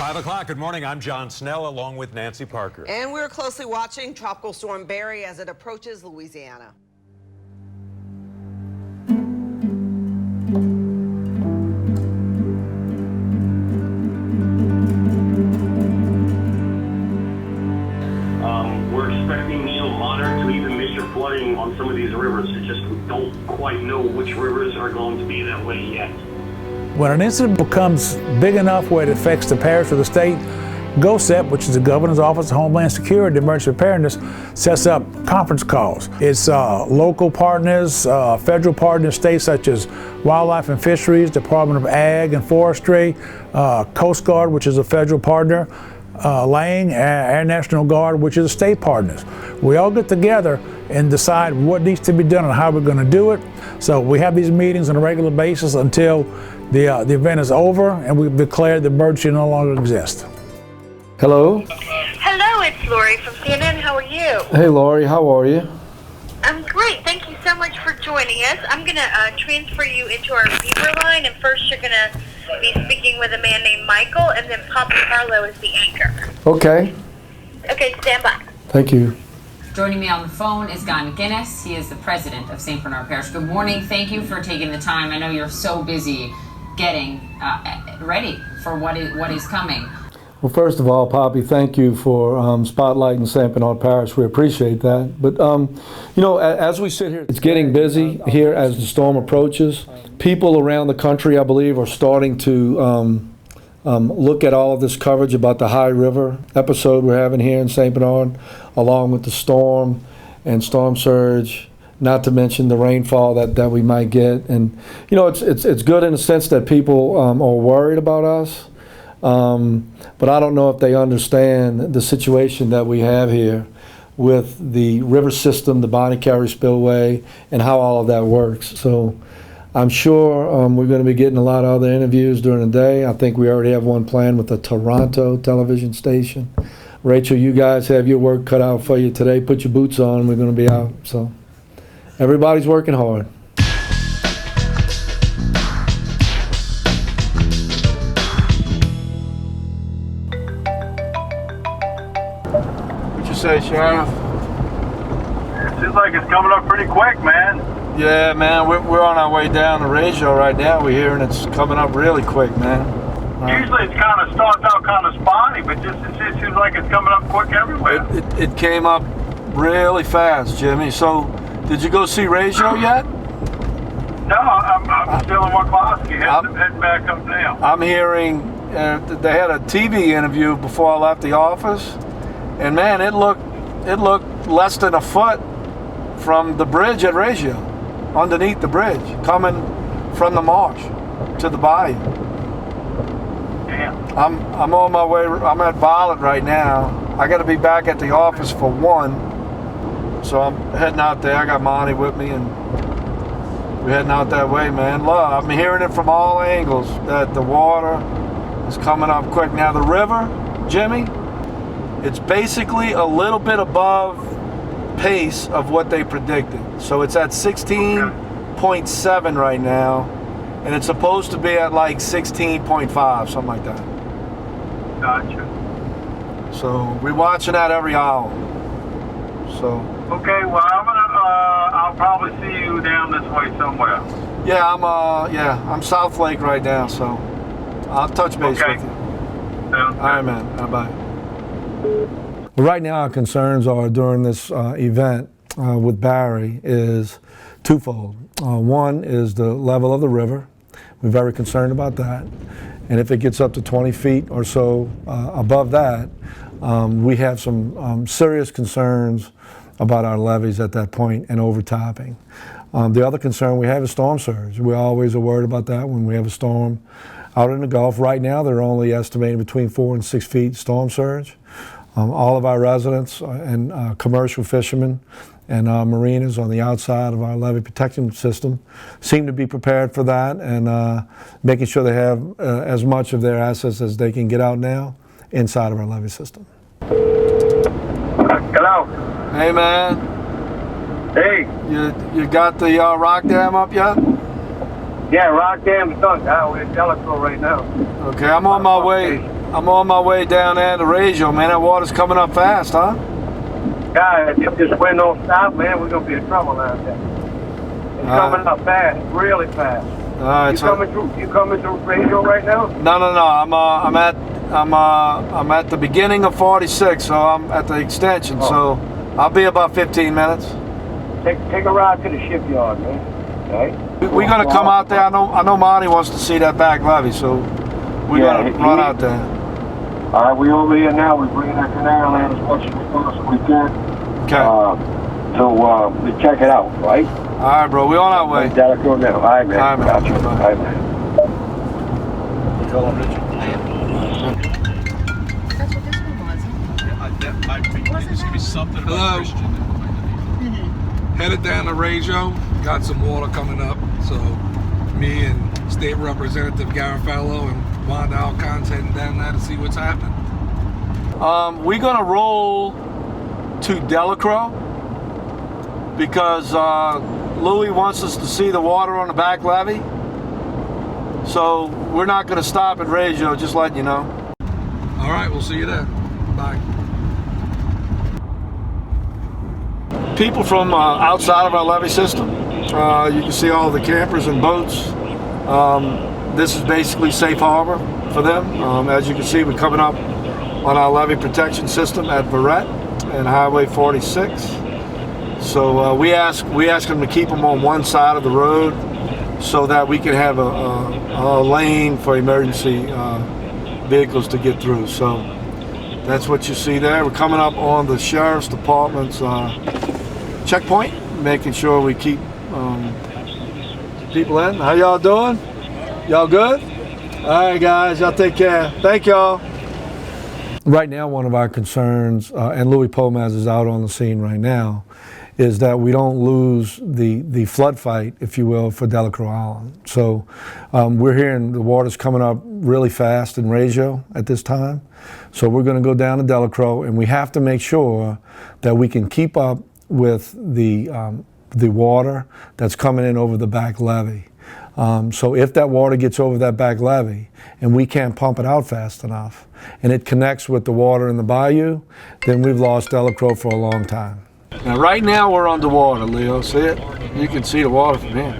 5 o'clock. Good morning. I'm John Snell along with Nancy Parker. And we're closely watching Tropical Storm Barry as it approaches Louisiana. We're expecting moderate to even major flooding on some of these rivers. It just, we don't quite know which rivers are going to be that way yet. When an incident becomes big enough where it affects the parish or the state, GOSEP, which is the Governor's Office of Homeland Security, Emergency Preparedness, sets up conference calls. It's local partners, federal partners, states such as Wildlife and Fisheries, Department of Ag and Forestry, Coast Guard, which is a federal partner, Lang, Air National Guard, which is a state partners. We all get together and decide what needs to be done and how we're going to do it. So we have these meetings on a regular basis until the event is over and we've declared the emergency no longer exists. Hello? Hello, it's Lori from CNN. How are you? Hey Lori, how are you? I'm great. Thank you so much for joining us. I'm going to transfer you into our Beaver line, and first you're going to be speaking with a man named Michael, and then Papa Carlo is the anchor. Okay. Okay, stand by. Thank you. Joining me on the phone is Guy McGinnis. He is the president of St. Bernard Parish. Good morning. Thank you for taking the time. I know you're so busy getting ready for what is coming. Well, first of all, Poppy, thank you for spotlighting St. Bernard Parish. We appreciate that. But, you know, as we sit here, it's getting busy here as the storm approaches. People around the country, I believe, are starting to look at all of this coverage about the High River episode we're having here in St. Bernard, along with the storm and storm surge, not to mention the rainfall that we might get. And, you know, it's good in the sense that people are worried about us. But I don't know if they understand the situation that we have here with the river system, the Bonnie Carey spillway, and how all of that works. So I'm sure we're going to be getting a lot of other interviews during the day. I think we already have one planned with the Toronto television station. Rachel, you guys have your work cut out for you today. Put your boots on. We're going to be out. So everybody's working hard. Say, Sheriff? It seems like it's coming up pretty quick, man. Yeah, man, we're on our way down the ratio right now. We're hearing it's coming up really quick, man. Usually it kind of starts out kind of spotty, but it seems like it's coming up quick everywhere. It came up really fast, Jimmy. So, did you go see Ratio yet? No, I'm still in Waklaski, heading back up now. I'm hearing they had a TV interview before I left the office. And man, it looked less than a foot from the bridge at Ratio, underneath the bridge, coming from the marsh to the bayou. Damn. I'm on my way. I'm at Violet right now. I got to be back at the office for 1, so I'm heading out there. I got Monty with me, and we're heading out that way, man. Look, I'm hearing it from all angles that the water is coming up quick. Now the river, Jimmy, it's basically a little bit above pace of what they predicted. So it's at 16.7 right now, and it's supposed to be at like 16.5, something like that. Gotcha. So we're watching that every hour. So. Okay, well I'll probably see you down this way somewhere. Yeah, I'm South Lake right now, so I'll touch base with you. All right, man. Bye. Right now, our concerns are during this event with Barry is twofold. One is the level of the river. We're very concerned about that. And if it gets up to 20 feet or so above that, we have some serious concerns about our levees at that point and overtopping. The other concern we have is storm surge. We always are worried about that when we have a storm out in the Gulf. Right now, they're only estimating between 4 and 6 feet storm surge. All of our residents and commercial fishermen and marinas on the outside of our levee protection system seem to be prepared for that and making sure they have as much of their assets as they can get out now inside of our levee system. Hello. Hey, man. Hey. You got the rock dam up yet? Yeah, rock dam's done. We're in Jellicoe right now. Okay, I'm on my way. I'm on my way down there to Regio, man. That water's coming up fast, huh? God, if this wind don't stop, man, we're gonna be in trouble out there. It's coming up fast, really fast. All right, You coming through radio right now? No. I'm at the beginning of 46, so I'm at the extension. So I'll be about 15 minutes. Take a ride to the shipyard, man. Right? We're gonna come out there. I know Monty wants to see that back levee, so we're gonna run out there. All right, we over here now. We're bringing that canal in as much as we possibly can. Okay. To check it out, right? All right, bro. We're on our way. That'll go now. All right, man. All right, man. Gotcha. All right, man. That's what this one was. Hello. Headed down to Regio. Got some water coming up. So me and State Representative Garofalo and Wanda Alcon's heading down there to see what's happening. We're gonna roll to Delacroix because Louis wants us to see the water on the back levee. So we're not gonna stop at Regio, just letting you know. All right, we'll see you there. Bye. People from outside of our levee system. You can see all the campers and boats. This is basically safe harbor for them. As you can see, we're coming up on our levee protection system at Barrett and Highway 46. So we ask them to keep them on one side of the road so that we can have a lane for emergency vehicles to get through. So that's what you see there. We're coming up on the Sheriff's Department's checkpoint, making sure we keep people in. How y'all doing? Y'all good? All right, guys. Y'all take care. Thank y'all. Right now, one of our concerns, and Louis Pomaz is out on the scene right now, is that we don't lose the flood fight, if you will, for Delacroix Island. So we're hearing the water's coming up really fast in Regio at this time. So we're going to go down to Delacroix, and we have to make sure that we can keep up with the water that's coming in over the back levee. So if that water gets over that back levee and we can't pump it out fast enough and it connects with the water in the bayou, then we've lost Delacroix for a long time. Now right now we're underwater, Leo. See it? You can see the water from here.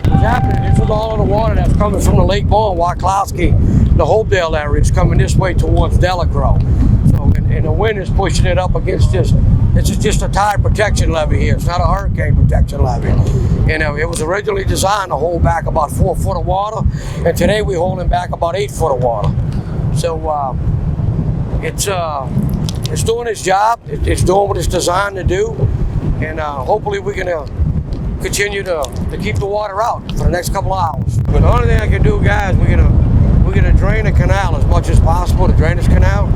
What's happening? This is all of the water that's coming from the Lake Bourne, Wacklowski, the Hopedale area. It's coming this way towards Delacroix. So, and the wind is pushing it up against this. This is just a tide protection levee here. It's not a hurricane protection levee. You know, it was originally designed to hold back about 4 foot of water, and today we're holding back about 8 foot of water. So it's doing its job. It's doing what it's designed to do, and hopefully we're gonna continue to keep the water out for the next couple of hours. But the only thing I can do, guys, we're gonna drain the canal as much as possible, the drainage canal.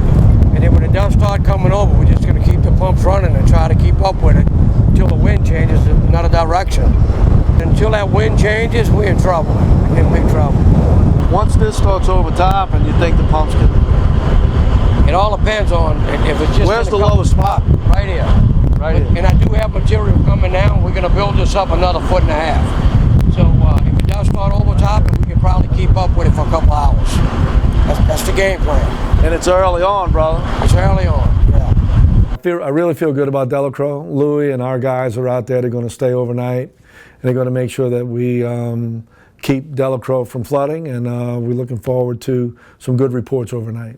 And then when it does start coming over, we're just going to keep the pumps running and try to keep up with it until the wind changes in another direction. Until that wind changes, we're in trouble. We're in big trouble. Once this starts over top, and you think the pumps can... It all depends on if it's just... Where's the lowest spot? Right here. Right here. And I do have material coming down. We're going to build this up another 1.5 foot. So if it does start over top, we can probably keep up with it for a couple hours. That's the game plan. And it's early on, brother. It's early on, yeah. I really feel good about Delacroix. Louis and our guys are out there. They're going to stay overnight, and they're going to make sure that we keep Delacroix from flooding, and we're looking forward to some good reports overnight.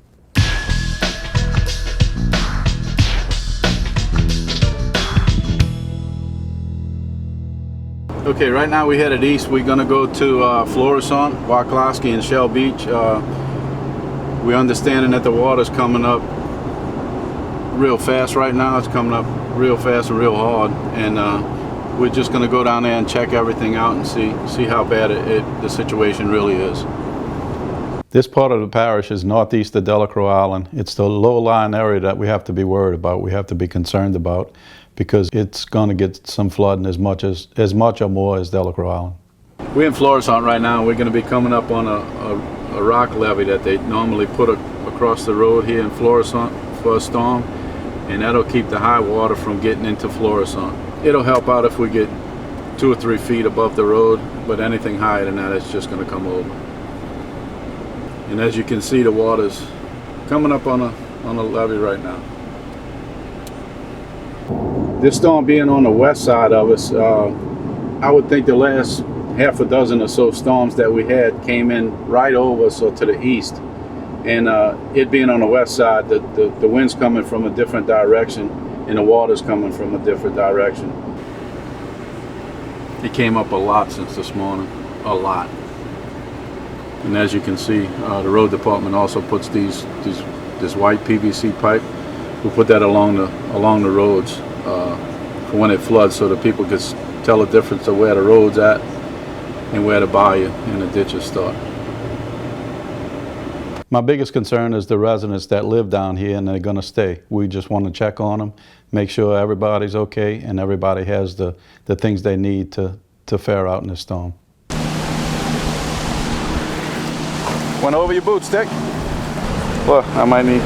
Okay, right now we headed east. We're going to go to Florissant, Wacklowski, and Shell Beach. We're understanding that the water's coming up real fast right now. It's coming up real fast and real hard, and we're just going to go down there and check everything out and see how bad the situation really is. This part of the parish is northeast of Delacroix Island. It's the low-lying area that we have to be worried about, we have to be concerned about, because it's going to get some flooding as much or more as Delacroix Island. We're in Florissant right now. We're going to be coming up on a rock levee that they normally put across the road here in Florissant for a storm, and that'll keep the high water from getting into Florissant. It'll help out if we get 2 or 3 feet above the road, but anything higher than that, it's just going to come over. And as you can see, the water's coming up on a levee right now. This storm being on the west side of us, I would think the last half a dozen or so storms that we had came in right over us or to the east. And it being on the west side, the wind's coming from a different direction and the water's coming from a different direction. It came up a lot since this morning, a lot. And as you can see, the road department also puts this white PVC pipe. We put that along the roads for when it floods, so that people can tell the difference of where the road's at and where the bayou and the ditches start. My biggest concern is the residents that live down here and they're going to stay. We just want to check on them, make sure everybody's okay and everybody has the things they need to fare out in this storm. Went over your boots, Dick? Well, I might need.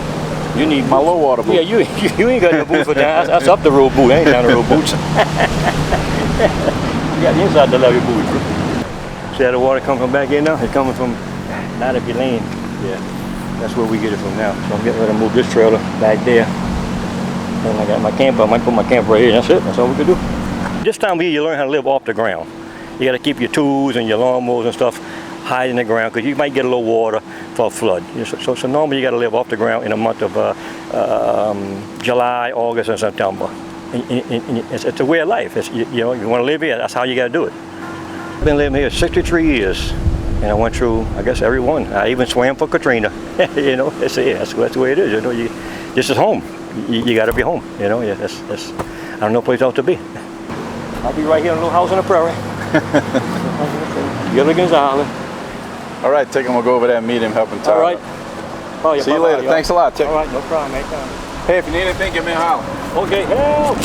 You need my low water boots. Yeah, you ain't got no boots for that. That's up the road boot. I ain't down the road boots. You got the inside the levee boots. See how the water come from back in now? It's coming from out of your lane. Yeah, that's where we get it from now. So I'm getting ready to move this trailer back there. And I got my camper. I might put my camper right here. That's it. That's all we can do. This time of year, you learn how to live off the ground. You got to keep your tools and your lawnmowers and stuff high in the ground because you might get a little water for a flood. So normally you got to live off the ground in the month of July, August, and September. And it's a way of life. You know, you want to live here, that's how you got to do it. I've been living here 63 years, and I went through, I guess, every one. I even swam for Katrina. You know, that's the way it is. You know, this is home. You got to be home. You know, I don't know place else to be. I'll be right here in a little house on the prairie. Gilligan's Island. All right, Tick, we'll go over there and meet him, help him talk. All right. Oh, yeah, see you later. Thanks a lot, Tick. All right, no problem, anytime. Hey, if you need anything, give me a holler. Okay, help!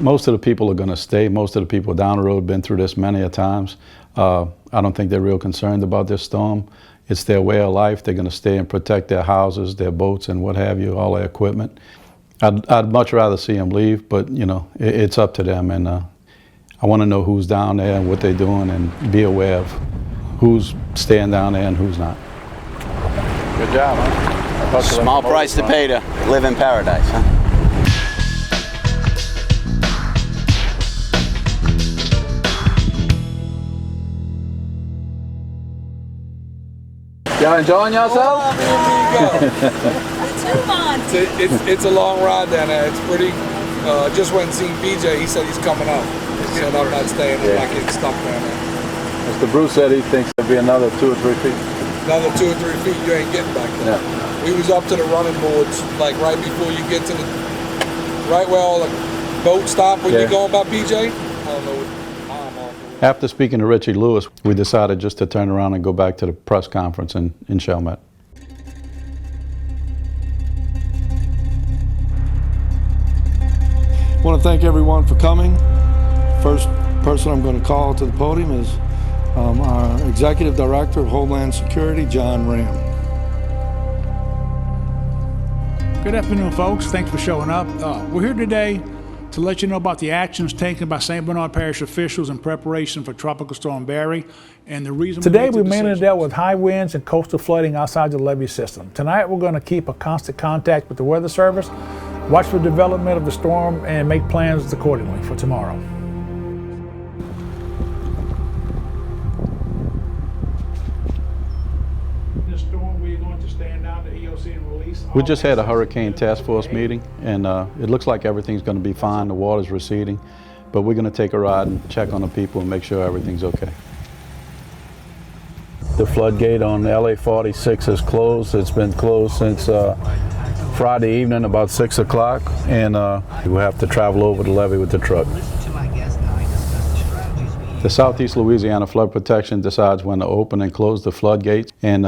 Most of the people are going to stay. Most of the people down the road have been through this many a times. I don't think they're real concerned about this storm. It's their way of life. They're going to stay and protect their houses, their boats, and what have you, all their equipment. I'd much rather see them leave, but you know, it's up to them. And I want to know who's down there and what they're doing, and be aware of who's staying down there and who's not. Good job, huh? Small price to pay to live in paradise, huh? Y'all enjoying yourself? Oh, it's a long ride down there. It's pretty. Just went and seen BJ. He said he's coming out. He said I'm not staying. I'm not getting stuck down there. Mr. Bruce said he thinks there'll be another 2 or 3 feet. Another 2 or 3 feet, you ain't getting back there. Yeah. We was up to the running boards, like right before you get to the, right where all the boats stop when you're going by BJ. I don't know. After speaking to Richie Lewis, we decided just to turn around and go back to the press conference in Chalmette. I want to thank everyone for coming. First person I'm going to call to the podium is our Executive Director of Homeland Security, John Ram. Good afternoon, folks. Thanks for showing up. We're here today to let you know about the actions taken by St. Bernard Parish officials in preparation for Tropical Storm Barry and the reason. Today we mainly dealt with high winds and coastal flooding outside the levee system. Tonight we're going to keep a constant contact with the Weather Service, watch for development of the storm, and make plans accordingly for tomorrow. We just had a hurricane task force meeting, and it looks like everything's going to be fine. The water's receding, but we're going to take a ride and check on the people and make sure everything's okay. The floodgate on LA 46 is closed. It's been closed since Friday evening about 6 o'clock, and we'll have to travel over the levee with the truck. The Southeast Louisiana Flood Protection decides when to open and close the floodgates, and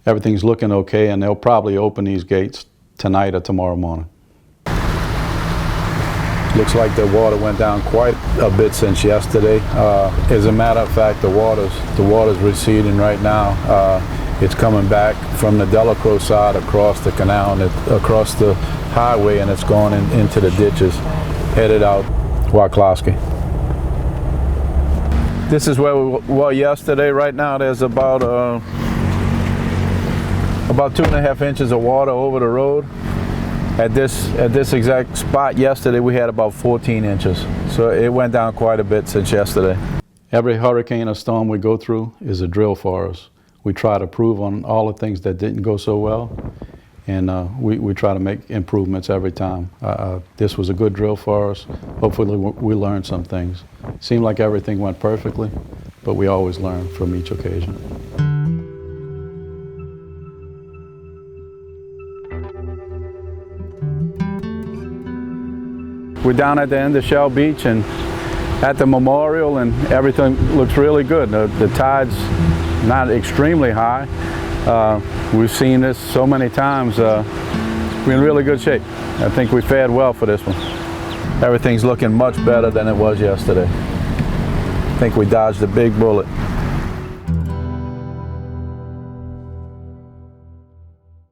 everything's looking okay, and they'll probably open these gates tonight or tomorrow morning. Looks like the water went down quite a bit since yesterday. As a matter of fact, the water's receding right now. It's coming back from the Delacroix side across the canal and across the highway, and it's going into the ditches, headed out Wacklowski. This is where we were yesterday. Right now there's about 2.5 inches of water over the road. At this exact spot yesterday we had about 14 inches. So it went down quite a bit since yesterday. Every hurricane or storm we go through is a drill for us. We try to improve on all the things that didn't go so well, and we try to make improvements every time. This was a good drill for us. Hopefully we learned some things. Seemed like everything went perfectly, but we always learn from each occasion. We're down at the end of Shell Beach and at the memorial, and everything looks really good. The tide's not extremely high. We've seen this so many times. We're in really good shape. I think we fared well for this one. Everything's looking much better than it was yesterday. I think we dodged a big bullet.